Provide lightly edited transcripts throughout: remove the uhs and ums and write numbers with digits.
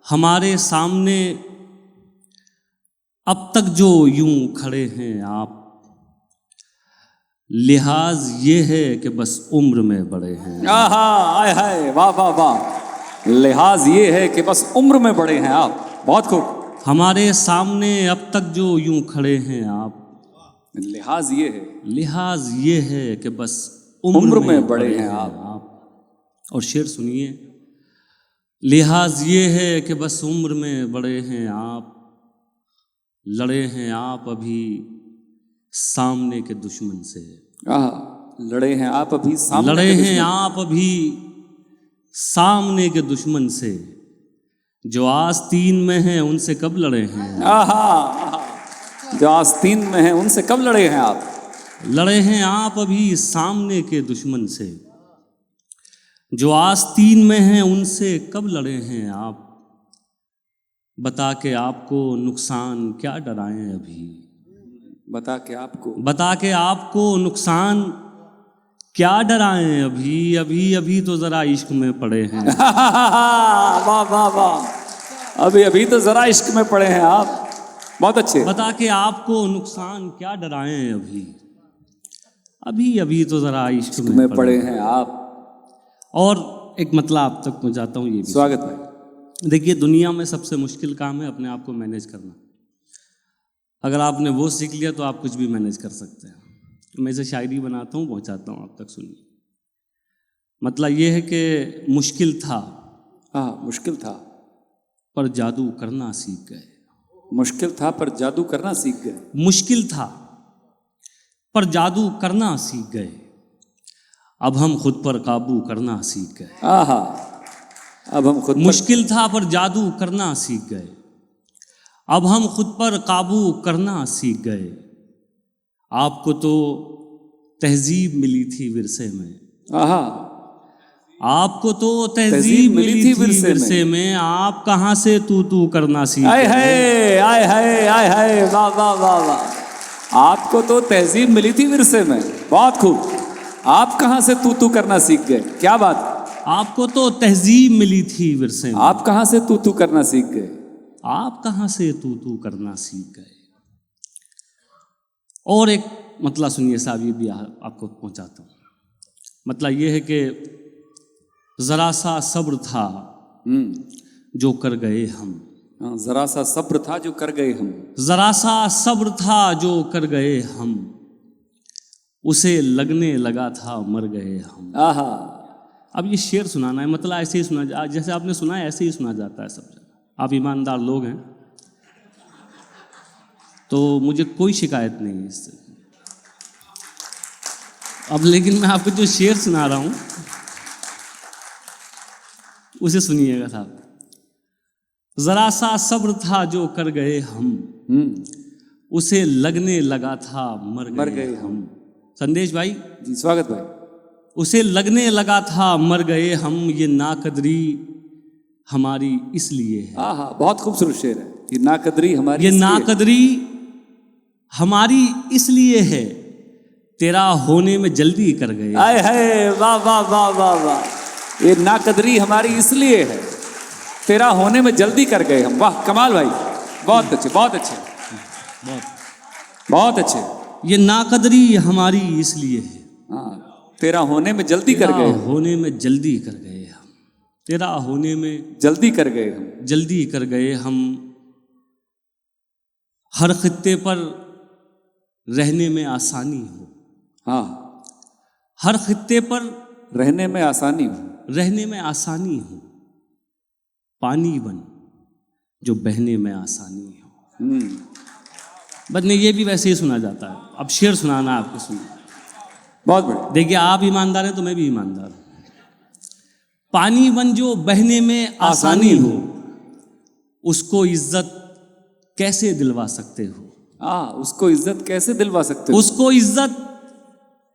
हमारे सामने अब तक जो यूं खड़े हैं आप, लिहाज ये है कि बस उम्र में बड़े हैं। आहा, आय हाय, वाह वाह वाह। लिहाज ये है कि बस उम्र में बड़े हैं आप। बहुत खूब। हमारे सामने अब तक जो यूं खड़े हैं आप, लिहाज ये है, लिहाज ये है कि बस उम्र में बड़े हैं आप। और शेर सुनिए, लिहाज ये है कि बस उम्र में बड़े हैं आप, लड़े हैं आप अभी सामने के दुश्मन से। आहा, लड़े हैं आप अभी सामने लड़े के हैं दुश्मन। आप अभी सामने के दुश्मन से, जो आस्तीन में हैं उनसे कब लड़े हैं। आहा, आहा, जो आस्तीन में है उनसे कब लड़े हैं आप। लड़े हैं आप अभी सामने के दुश्मन से, जो आस्तीन में हैं उनसे कब लड़े हैं आप। बता के आपको नुकसान क्या डराएं अभी, बता के आपको, बता के आपको नुकसान क्या डराएं अभी, अभी अभी तो जरा इश्क में पड़े हैं। वाह वाह वाह। अभी अभी तो जरा इश्क में पड़े हैं आप। बहुत अच्छे। बता के आपको नुकसान क्या डराएं अभी, अभी अभी तो जरा इश्क में पड़े हैं आप। और एक मतलब आप तक पहुंचाता हूँ ये भी। स्वागत भाई। देखिए, दुनिया में सबसे मुश्किल काम है अपने आप को मैनेज करना। अगर आपने वो सीख लिया तो आप कुछ भी मैनेज कर सकते हैं। मैं इसे शायरी बनाता हूँ, पहुंचाता हूँ आप तक, सुनिए। मतलब ये है कि मुश्किल था, हाँ मुश्किल था, पर जादू करना सीख गए। मुश्किल था पर जादू करना सीख गए। मुश्किल था पर जादू करना सीख गए, अब हम खुद पर काबू करना सीख गए। आहा, अब हम खुद मुश्किल था पर जादू करना सीख गए, अब हम खुद पर काबू करना सीख गए। आपको तो तहजीब मिली थी विरसे में। आहा, आपको तो तहजीब मिली थी विरसे में, आप कहाँ से तू करना सीख गए। आय हाय, आय हाय, आय हाय, वाह वाह वाह वाह। आपको तो तहजीब मिली थी विरसे में। बहुत खूब। आप कहाँ से तू करना सीख गए। क्या बात। आपको तो तहजीब मिली थी विरसे में, आप कहाँ से तू करना सीख गए। आप कहाँ से तू करना सीख गए। और एक मतलब सुनिए साहब, ये भी आपको पहुंचाता हूँ। मतलब ये है कि जरा सा सब्र था जो कर गए हम। जरा सा सब्र था जो कर गए हम। जरा सा सब्र था जो कर गए हम, उसे लगने लगा था मर गए हम। आहा, अब ये शेर सुनाना है, मतलब ऐसे ही सुना, जैसे आपने सुना है ऐसे ही सुना जाता है सब जगह। आप ईमानदार लोग हैं तो मुझे कोई शिकायत नहीं है इससे। अब लेकिन मैं आपको जो शेर सुना रहा हूं उसे सुनिएगा साहब। जरा सा सब्र था जो कर गए हम, उसे लगने लगा था मर गए हम। संदेश भाई जी, स्वागत भाई। उसे लगने लगा था मर गए हम, ये नाकदरी हमारी इसलिए है। आहा, बहुत खूबसूरत शेर है ये। नाकदरी हमारी, ये नाकदरी हमारी इसलिए है, तेरा होने में जल्दी कर गए। आय हाय, वाह वाह वाह वाह वाह। ये नाकदरी हमारी इसलिए है, तेरा होने में जल्दी कर गए हम। वाह कमाल भाई, बहुत अच्छे, बहुत अच्छे, बहुत अच्छे। ये नाकदरी हमारी इसलिए है, हाँ, तेरा होने में जल्दी कर गए हम। होने में जल्दी कर गए हम, तेरा होने में जल्दी कर गए हम। जल्दी कर गए हम। हर खित्ते पर रहने में आसानी हो। हाँ, हर खित्ते पर रहने में आसानी हो। रहने में आसानी हो, पानी बन जो बहने में आसानी हो। बस नहीं, ये भी वैसे ही सुना जाता है। अब शेर सुनाना है आपको, सुनिए। बहुत बढ़िया। देखिए, आप ईमानदार हैं तो मैं भी ईमानदार हूं। पानी बन जो बहने में आसानी हो, उसको इज्जत कैसे दिलवा सकते हो। उसको इज्जत कैसे दिलवा सकते हो। उसको इज्जत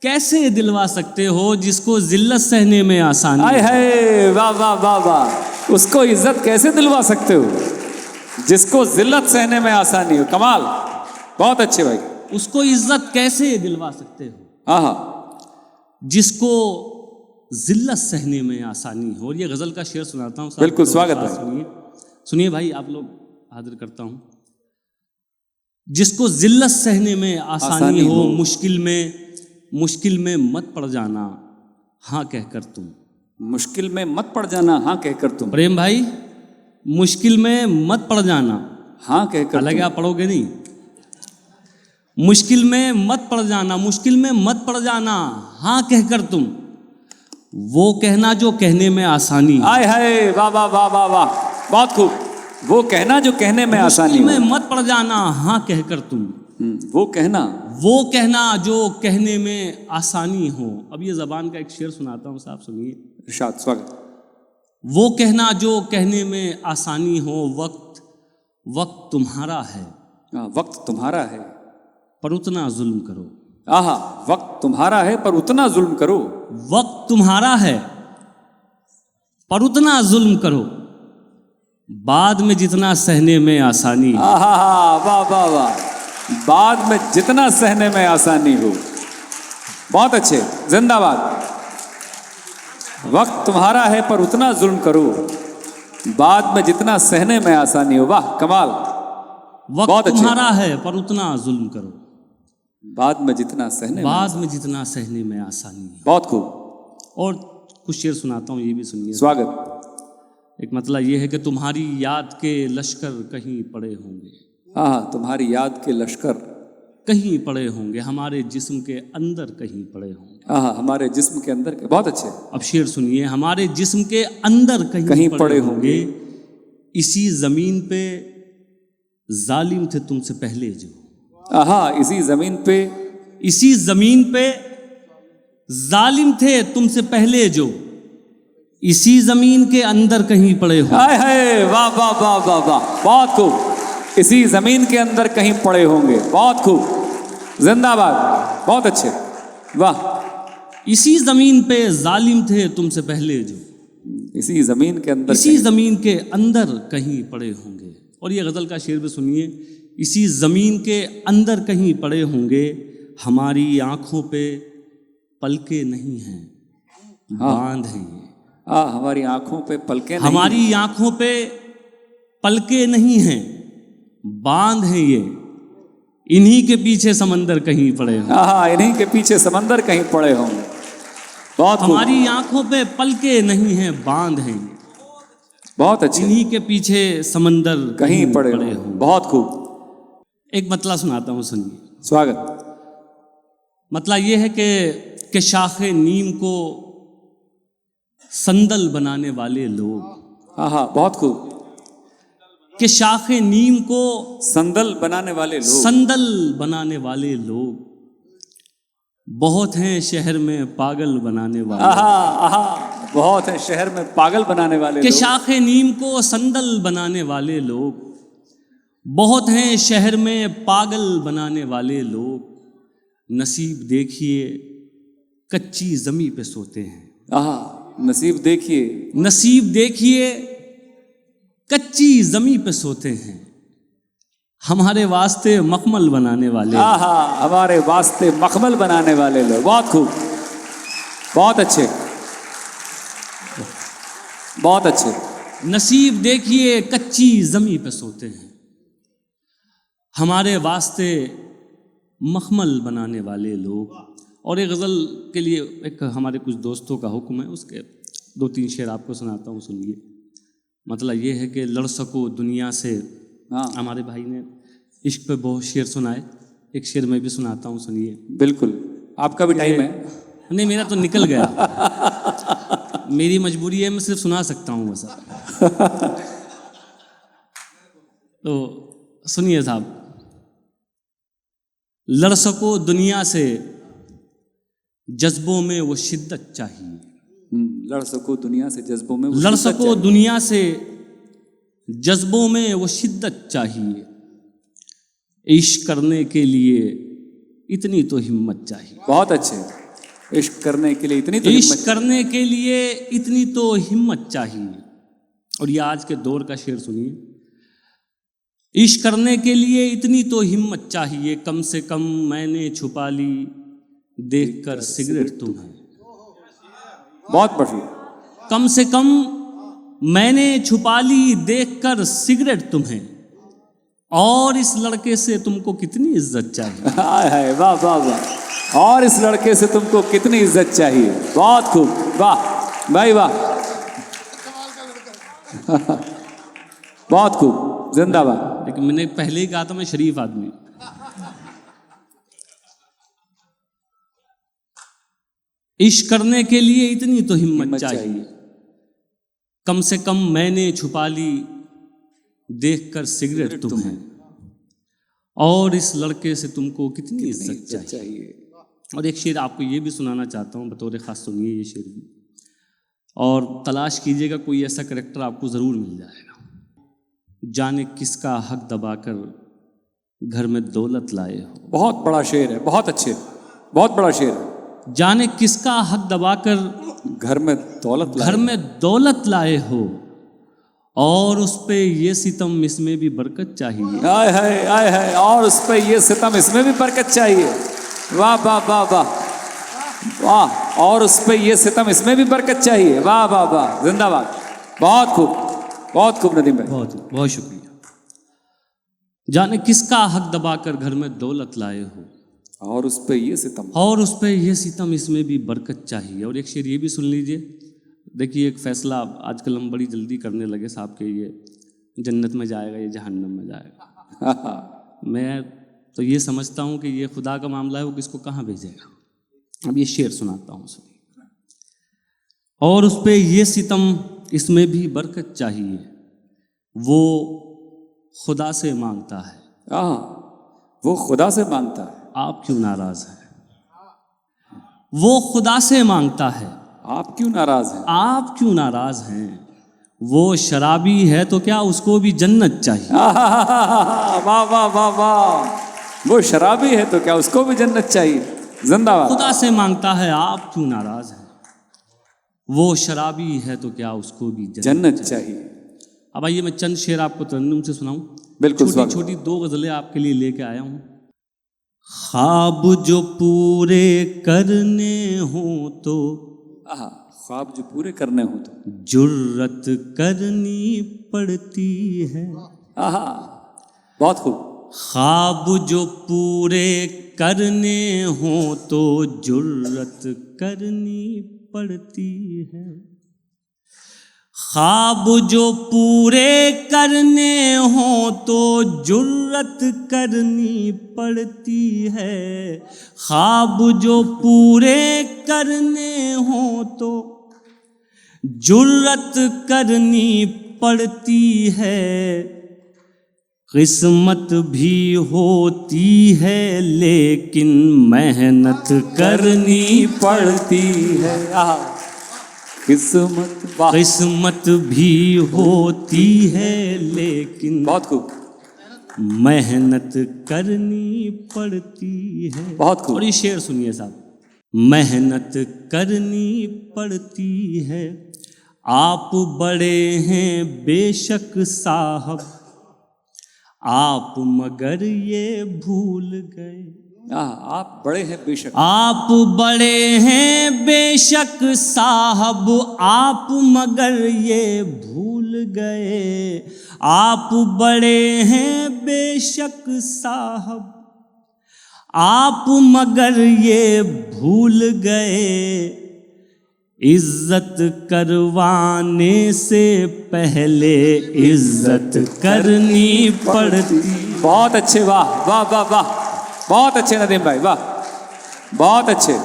कैसे दिलवा सकते हो जिसको जिल्लत सहने में आसानी। आय हाय, वाह वाह वाह वाह। उसको इज्जत कैसे दिलवा सकते हो जिसको जिल्लत सहने में आसानी हो। कमाल, बहुत अच्छे भाई। उसको इज्जत कैसे दिलवा सकते हो, हाँ, जिसको जिल्लत सहने में आसानी हो। और ये गजल का शेर सुनाता हूँ, बिल्कुल स्वागत है। सुनिए। सुनिए भाई, आप लोग हाजिर करता हूं। जिसको जिल्लत सहने में आसानी हो, मुश्किल में मत पड़ जाना हाँ कहकर तुम। मुश्किल में मत पड़ जाना हाँ कहकर तुम। प्रेम भाई, मुश्किल में मत पड़ जाना हाँ कहकर हालांकि तुम। आप पढ़ोगे नहीं। मुश्किल में मत पड़ जाना, मुश्किल में मत पड़ जाना हाँ कहकर तुम। वो कहना जो कहने में आसानी, आय हाय, वाह वाह वाह वाह वाह, बहुत खूब। वो कहना जो कहने में आसानी मुश्किल में हो। मत पड़ जाना हाँ कहकर तुम। वो कहना जो कहने में आसानी हो। अब ये जबान का एक शेर सुनाता हूँ साहब, सुनिए। इरशाद, स्वागत। वो कहना जो कहने में आसानी हो, वक्त तुम्हारा है वक्त तुम्हारा है पर उतना जुल्म करो। आहा, वक्त तुम्हारा है पर उतना जुल्म करो। वक्त तुम्हारा है पर उतना जुल्म करो, बाद में जितना सहने में आसानी हो। आहा, वाह वाह वाह, बाद में जितना सहने में आसानी हो। बहुत अच्छे, जिंदाबाद। वक्त तुम्हारा है पर उतना जुल्म करो, बाद में जितना सहने में आसानी हो। वाह, कमाल। वक्त बहुत अच्छे। तुम्हारा है पर उतना जुल्म करो, बाद में जितना सहने में आसानी हो। बहुत खूब। और कुछ शेर सुनाता हूँ, ये भी सुनिए। स्वागत। एक मतलब ये है कि तुम्हारी याद के लश्कर कहीं पड़े होंगे। हाँ, तुम्हारी याद के लश्कर कहीं पड़े होंगे, हमारे जिस्म के अंदर कहीं पड़े होंगे। हाँ, हमारे जिस्म के अंदर के। बहुत अच्छे। अब शेर सुनिए। हमारे जिस्म के अंदर कहीं पड़े होंगे, इसी जमीन पे जालिम थे तुमसे पहले जो। इसी जमीन पे जालिम थे तुमसे पहले जो, इसी जमीन के अंदर कहीं पड़े हो। हाय हाय, वाह वाह वाह वाह वाह, बहुत खूब। इसी जमीन के अंदर कहीं पड़े होंगे। बहुत खूब, जिंदाबाद, बहुत अच्छे, वाह। इसी जमीन पे जालिम थे तुमसे पहले जो, इसी जमीन के अंदर कहीं पड़े होंगे। और ये गजल का शेर भी सुनिए। इसी जमीन के अंदर कहीं पड़े होंगे, हमारी आंखों पे पलके नहीं हैं, बांध हैं ये। हमारी आंखों पे पलके नहीं, हमारी आंखों पे पलके नहीं हैं, बांध हैं ये। इन्हीं के पीछे समंदर कहीं पड़े होंगे। इन्हीं के पीछे समंदर कहीं पड़े होंगे। बहुत खूब। हमारी आंखों पे पलके नहीं हैं, बांध हैं ये। बहुत अच्छे। इन्हीं के पीछे समंदर कहीं पड़े होंगे। बहुत खूब। एक मतला सुनाता हूँ, सुनिए। स्वागत। मतला ये है कि शाखे नीम को संदल बनाने वाले लोग। बहुत खूब। कि शाखे नीम को संदल बनाने वाले लोग बहुत हैं शहर में पागल बनाने वाले। बहुत है शहर में पागल बनाने वाले कि लोग। शाखे नीम को संदल बनाने वाले लोग बहुत हैं शहर में पागल बनाने वाले लोग। नसीब देखिए कच्ची जमी पे सोते हैं। नसीब देखिए कच्ची जमी पे सोते हैं, हमारे वास्ते मखमल बनाने वाले। हमारे वास्ते मखमल बनाने वाले लोग। बहुत खूब, बहुत अच्छे, बहुत अच्छे। नसीब देखिए कच्ची जमी पे सोते हैं, हमारे वास्ते मखमल बनाने वाले लोग। और एक गज़ल के लिए एक हमारे कुछ दोस्तों का हुक्म है, उसके 2-3 शेर आपको सुनाता हूँ, सुनिए। मतलब ये है कि लड़ सको दुनिया से। हमारे भाई ने इश्क पे बहुत शेर सुनाए, एक शेर मैं भी सुनाता हूँ, सुनिए। बिल्कुल, आपका भी टाइम है। नहीं, मेरा तो निकल गया। मेरी मजबूरी है, मैं सिर्फ सुना सकता हूँ वैसा। तो सुनिए साहब। लड़ सको दुनिया से जज्बों में वो शिद्दत चाहिए। लड़ सको दुनिया से जज्बों में वो लड़ सको दुनिया से जज्बों में वो शिद्दत चाहिए। इश्क करने के लिए इतनी तो हिम्मत चाहिए। बहुत अच्छे। इश्क करने के लिए इतनी तो हिम्मत चाहिए। और ये आज के दौर का शेर सुनिए। इश्क करने के लिए इतनी तो हिम्मत चाहिए, कम से कम मैंने छुपा ली देखकर सिगरेट तुम्हें। बहुत बढ़िया। कम से कम मैंने छुपा ली देखकर सिगरेट तुम्हें, और इस लड़के से तुमको कितनी इज्जत चाहिए। हाय हाय, वाह वाह वाह। और इस लड़के से तुमको कितनी इज्जत चाहिए। बहुत खूब, वाह भाई वाह। बहुत खूब, जिंदाबाद। लेकिन मैंने पहले ही कहा था मैं शरीफ आदमी हूं। इश्क करने के लिए इतनी तो हिम्मत चाहिए। कम से कम मैंने छुपा ली देखकर सिगरेट तुम्हें, और इस लड़के से तुमको कितनी इज्जत चाहिए। और एक शेर आपको ये भी सुनाना चाहता हूँ बतौर खास, सुनिए ये शेर भी, और तलाश कीजिएगा कोई ऐसा करेक्टर आपको ज़रूर मिल जाएगा। जाने किसका हक दबाकर घर में दौलत लाए हो। बहुत बड़ा शेर है, बहुत अच्छे, बहुत बड़ा शेर है। जाने किसका हक दबाकर घर में दौलत लाए हो, और उस पे ये सितम इसमें भी बरकत चाहिए। आय हाय आय हाय, और उस पे ये सितम इसमें भी बरकत चाहिए। वाह वाह वाह वाह वाह। और उस पे ये सितम इसमें भी बरकत चाहिए। वाह वाह वाह, जिंदाबाद। बहुत खूब नदीम भाई, बहुत बहुत शुक्रिया। जाने किसका हक दबाकर घर में दौलत लाए हो, और उस पे ये सितम इसमें भी बरकत चाहिए। और एक शेर ये भी सुन लीजिए। देखिए एक फैसला आजकल हम बड़ी जल्दी करने लगे साहब के, ये जन्नत में जाएगा या जहन्नम में जाएगा। मैं तो ये समझता हूँ कि ये खुदा का मामला है, वो किसको कहाँ भेजेगा। अब ये शेर सुनाता हूँ, सुनिए। और उस पे ये सितम इसमें भी बरकत चाहिए, वो खुदा से मांगता है। वो खुदा से मांगता है। आप क्यों नाराज हैं। वो खुदा से मांगता है, आप क्यों नाराज हैं। वो शराबी है तो क्या उसको भी जन्नत चाहिए। वाह वाह वाह वाह। वो शराबी है तो क्या उसको भी जन्नत चाहिए। जिंदाबाद। खुदा से मांगता है, आप क्यों नाराज हैं। वो शराबी है तो क्या उसको भी जन्नत चाहिए। अब आइए मैं चंद शेर आपको तरन्नुम से सुनाऊं। बिल्कुल, छोटी छोटी 2 गजलें आपके लिए लेके आया हूं। ख्वाब जो पूरे करने हो तो, ख्वाब जो पूरे करने हो तो जुर्रत करनी पड़ती है। बहुत खूब। ख्वाब जो पूरे करने हो तो जुर्रत करनी पड़ती है। ख्वाब जो पूरे करने हो तो जुर्रत करनी पड़ती है। ख्वाब जो पूरे करने हो तो जुर्रत करनी पड़ती है। किस्मत भी होती है लेकिन मेहनत करनी पड़ती है। किस्मत भी होती है लेकिन बहुत खूब मेहनत करनी पड़ती है। बहुत खूब। और ये शेर सुनिए साहब। मेहनत करनी पड़ती है। आप बड़े हैं बेशक साहब, आप मगर ये भूल गए। आप बड़े हैं बेशक। आप बड़े हैं बेशक साहब, आप मगर ये भूल गए। आप बड़े हैं बेशक साहब, आप मगर ये भूल गए। इज्जत करवाने से पहले इज्जत करनी पड़ती। बहुत अच्छे, वाह वाह वाह वाह, बहुत अच्छे नदीम भाई, वाह बहुत अच्छे,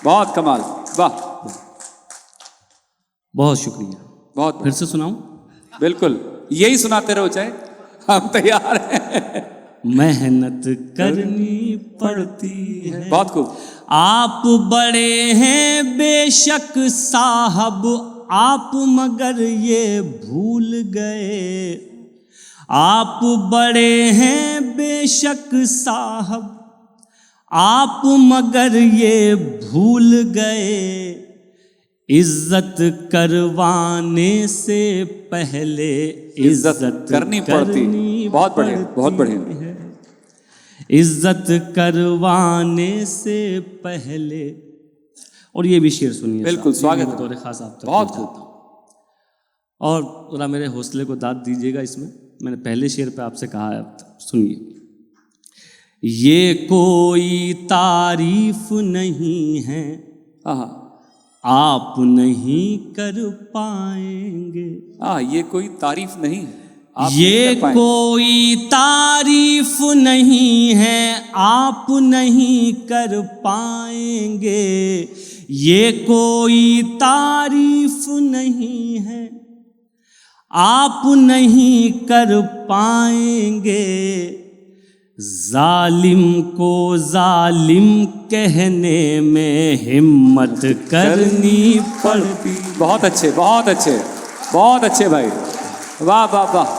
बहुत कमाल, वाह बहुत शुक्रिया। बहुत फिर से सुनाऊं? बिल्कुल, यही सुनाते रहो, चाहे हम तैयार हैं। मेहनत करनी पड़ती है। बहुत खूब। आप बड़े हैं बेशक साहब, आप मगर ये भूल गए। आप बड़े हैं बेशक साहब, आप मगर ये भूल गए। इज्जत करवाने से पहले इज्जत करनी पड़ती। बहुत बढ़िया, बहुत बढ़िया। इज्जत करवाने से पहले। और ये भी शेर सुनिए। बिल्कुल, स्वागत है। बतौर खास आप तक बहुत खूब। और थोड़ा मेरे हौसले को दाद दीजिएगा इसमें। मैंने पहले शेर पे आपसे कहा है, अब सुनिए। ये कोई तारीफ नहीं है, आप नहीं कर पाएंगे। ये कोई तारीफ नहीं है, आप ये नहीं कर पाएंगे। कोई तारीफ नहीं है, आप नहीं कर पाएंगे। ये कोई तारीफ नहीं है, आप नहीं कर पाएंगे। जालिम को जालिम कहने में हिम्मत करनी पड़ती। बहुत अच्छे, बहुत अच्छे, बहुत अच्छे भाई, वाह वाह वाह।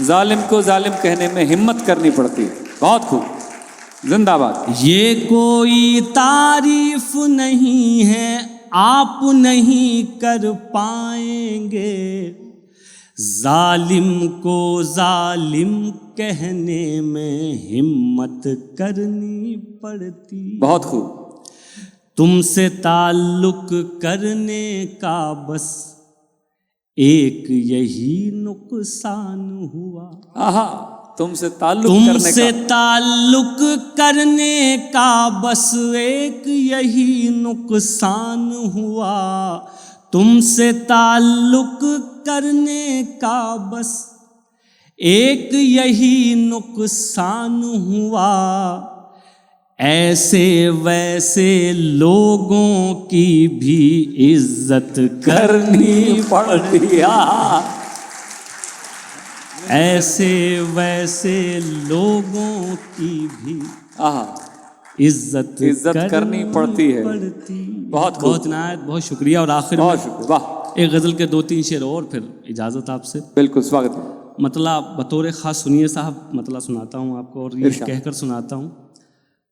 जालिम को जालिम कहने में हिम्मत करनी पड़ती, बहुत खूब, जिंदाबाद। ये कोई तारीफ नहीं है, आप नहीं कर पाएंगे। जालिम को जालिम कहने में हिम्मत करनी पड़ती। बहुत खूब। तुमसे ताल्लुक करने का बस एक यही नुकसान हुआ। तुमसे ताल्लुक करने तुमसे का, ताल्लुक करने का बस एक यही नुकसान हुआ। तुमसे ताल्लुक करने का बस एक यही नुकसान हुआ। ऐसे वैसे लोगों की भी इज्जत करनी पड़ती। ऐसे वैसे लोगों की भी इज्जत करनी पड़ती है। बहुत खूब, बहुत नायत, बहुत शुक्रिया। और आखिर में बहुत शुक्रिया, वाह। एक गज़ल के 2-3 शेर और, फिर इजाज़त आपसे। बिल्कुल, स्वागत है। मतलब बतौर ख़ास सुनिए साहब, मतलब सुनाता हूँ आपको, और ये कहकर सुनाता हूँ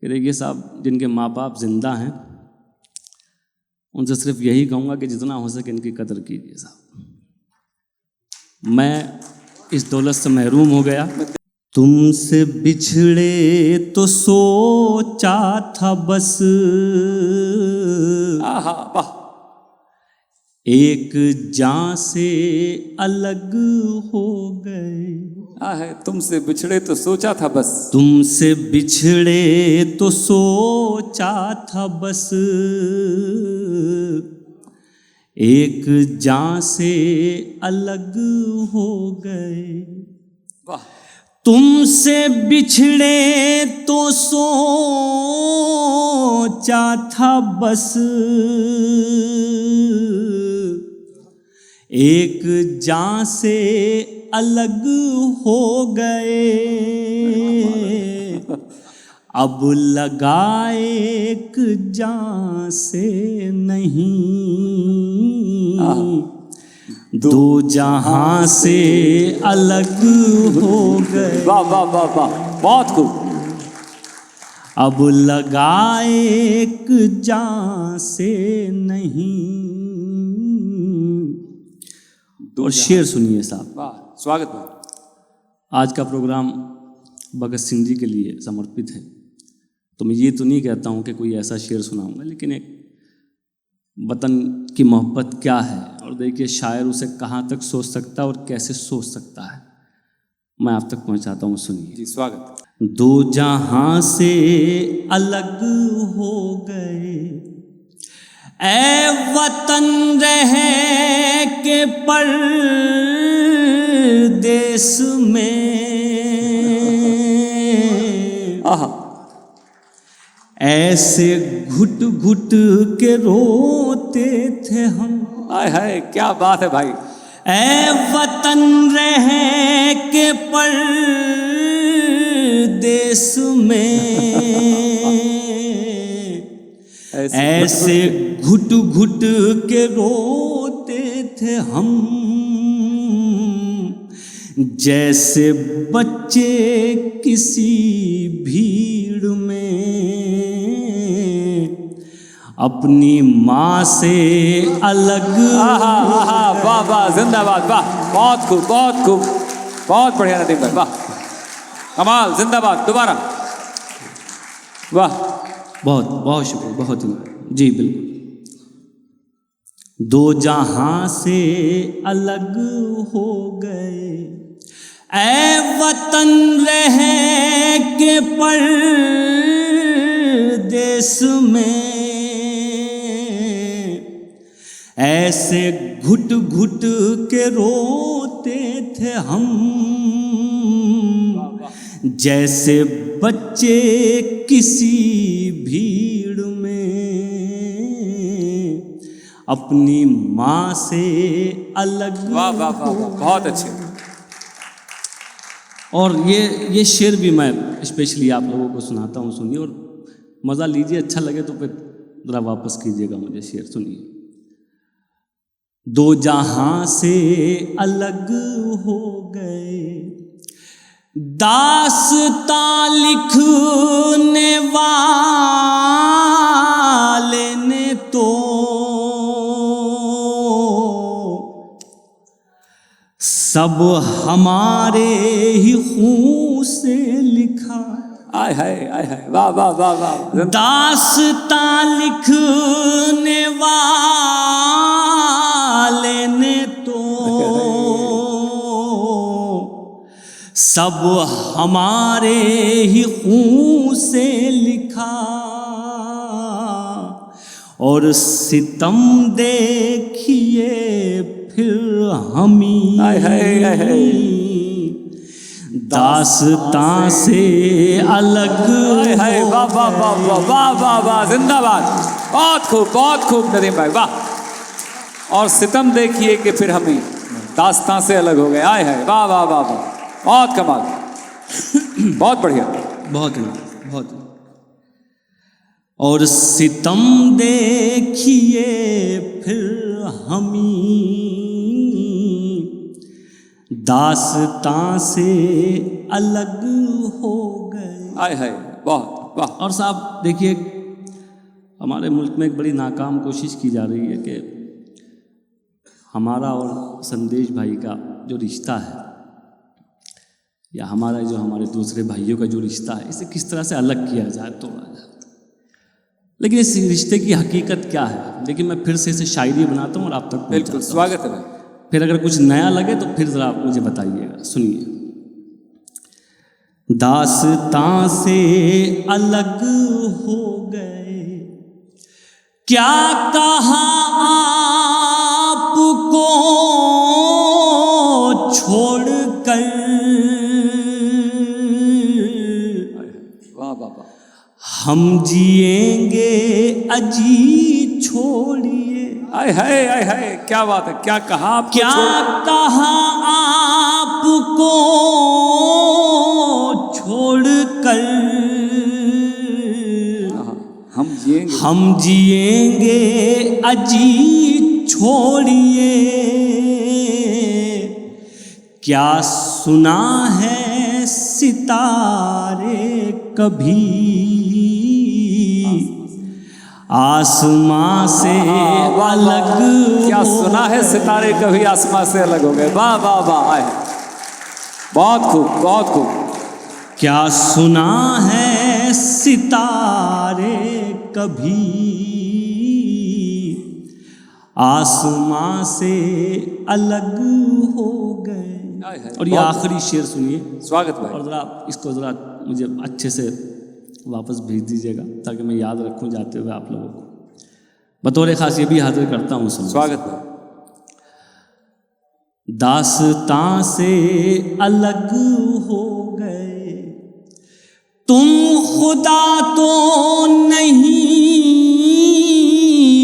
कि देखिए साहब, जिनके माँ बाप जिंदा हैं उनसे सिर्फ यही कहूँगा कि जितना हो सके इनकी कदर कीजिए साहब। मैं इस दौलत से महरूम हो गया। तुमसे बिछड़े तो सोचा था बस, वाह। एक जान से अलग हो गए। तुमसे बिछड़े तो सोचा था बस, तुमसे बिछड़े तो सोचा था बस, एक जान से अलग हो गए। वाह। तुमसे बिछड़े तो सोचा था बस, एक जान से अलग हो गए। अब लगा एक जान से नहीं, दो जहां से अलग हो गए। वाह वाह वाह वाह, बहुत खूब। अब लगा एक जान से नहीं। और शेर सुनिए साहब। वाह, स्वागत है। आज का प्रोग्राम भगत सिंह जी के लिए समर्पित है, तो मैं ये तो नहीं कहता हूँ कि कोई ऐसा शेर सुनाऊंगा, लेकिन एक वतन की मोहब्बत क्या है, और देखिए शायर उसे कहाँ तक सोच सकता है और कैसे सोच सकता है, मैं आप तक पहुँचाता हूँ। सुनिए जी, स्वागत। दो जहां से अलग हो गए, ऐ वतन रह के परदेस में, ऐसे घुट घुट के रोते थे हम। हाय हाय, क्या बात है भाई। ऐ वतन रह के परदेस में, ऐसे घुट घुट के रोते थे हम, जैसे बच्चे किसी भीड़ में अपनी माँ से अलग। वाह वाह, जिंदाबाद, वाह, बहुत खूब, बहुत खूब, बहुत बढ़िया नदीम भाई, वाह, कमाल, जिंदाबाद, दोबारा, वाह। बहुत बहुत शुक्रिया, बहुत ही जी बिल्कुल दो जहां से अलग हो गए, ऐ वतन रह के परदेस में, ऐसे घुट घुट के रोते थे हम, जैसे बच्चे किसी भीड़ में अपनी माँ से अलग। वाह वाह वाह वाह, बहुत अच्छे। और ये शेर भी मैं स्पेशली आप लोगों को सुनाता हूँ, सुनिए और मज़ा लीजिए। अच्छा लगे तो फिर ज़रा वापस कीजिएगा मुझे। शेर सुनिए। दो जहां से अलग हो गए, दास्तां लिखने वाले ने तो सब हमारे ही खून से लिखा। आय हाय आय हाय, वाह वाह वाह वाह। दास्तां लिखने वाले ने तो सब हमारे ही खून से लिखा, और सितम देखिए फिर हमी दास्तां से अलग। वाह वाह वाह वाह वाह वाह वाह, जिंदाबाद। बहुत खूब नदीम भाई, वाह। और सितम देखिए कि फिर हमें दास्तां से अलग हो गए। आए है, वाह वाह वाह वाह, बहुत कमाल, बहुत बढ़िया, बहुत। और सितम देखिए फिर हमी दास्तां से अलग हो गए। आए है, बहुत वाह। और साहब देखिए, हमारे मुल्क में एक बड़ी नाकाम कोशिश की जा रही है कि हमारा और संदेश भाई का जो रिश्ता है, या हमारे दूसरे भाइयों का जो रिश्ता है, इसे किस तरह से अलग किया जाए, तोड़ा जाए। लेकिन इस रिश्ते की हकीकत क्या है, लेकिन मैं फिर से इसे शायरी बनाता हूँ और आप तक बिल्कुल स्वागत है भाई। फिर अगर कुछ नया लगे तो फिर ज़रा आप मुझे बताइएगा। सुनिए। दास्तां से अलग हो गए, क्या कहा आपको छोड़कर, वाह वाह वाह। हम जिएंगे अजी छोड़िए। आय हाय, क्या बात है, क्या कहा, क्या कहा आपको छोड़कर, हम जिएंगे अजी छोड़िए। क्या सुना है सितारे कभी आसमां से अलग। क्या सुना है सितारे कभी आसमां से अलग हो गए। वाह वाह वाह, आए, बहुत खूब। क्या सुना है सितारे कभी आसमां से अलग हो गए। और ये आखिरी शेर सुनिए। स्वागत भाई। और इसको ज़रा मुझे अच्छे से वापस भेज दीजिएगा ताकि मैं याद रखूं जाते हुए आप लोगों को। बतौर खास ये भी हाजिर करता हूँ। स्वागत भाई। दास्तां से अलग हो गए, तुम खुदा तो नहीं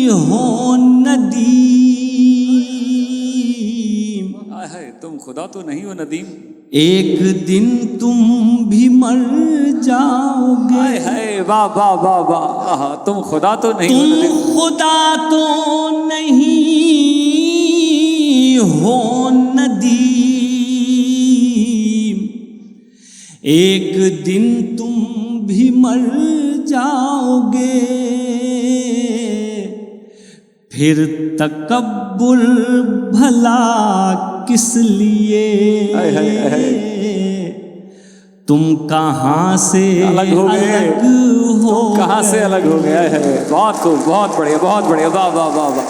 हो नदीम। तुम खुदा तो नहीं हो नदीम, एक दिन तुम भी मर जाओगे। वाह वाह वाह वाह, तुम खुदा तो नहीं हो नदीम, खुदा तो नहीं हो नदीम। एक दिन तुम भी मर जाओगे, फिर तकब्बुर भला किस लिए। तुम कहाँ से अलग हो गए, कहाँ से अलग हो गया है। बहुत खूब, बहुत बढ़िया, वाह वाह वाह वाह।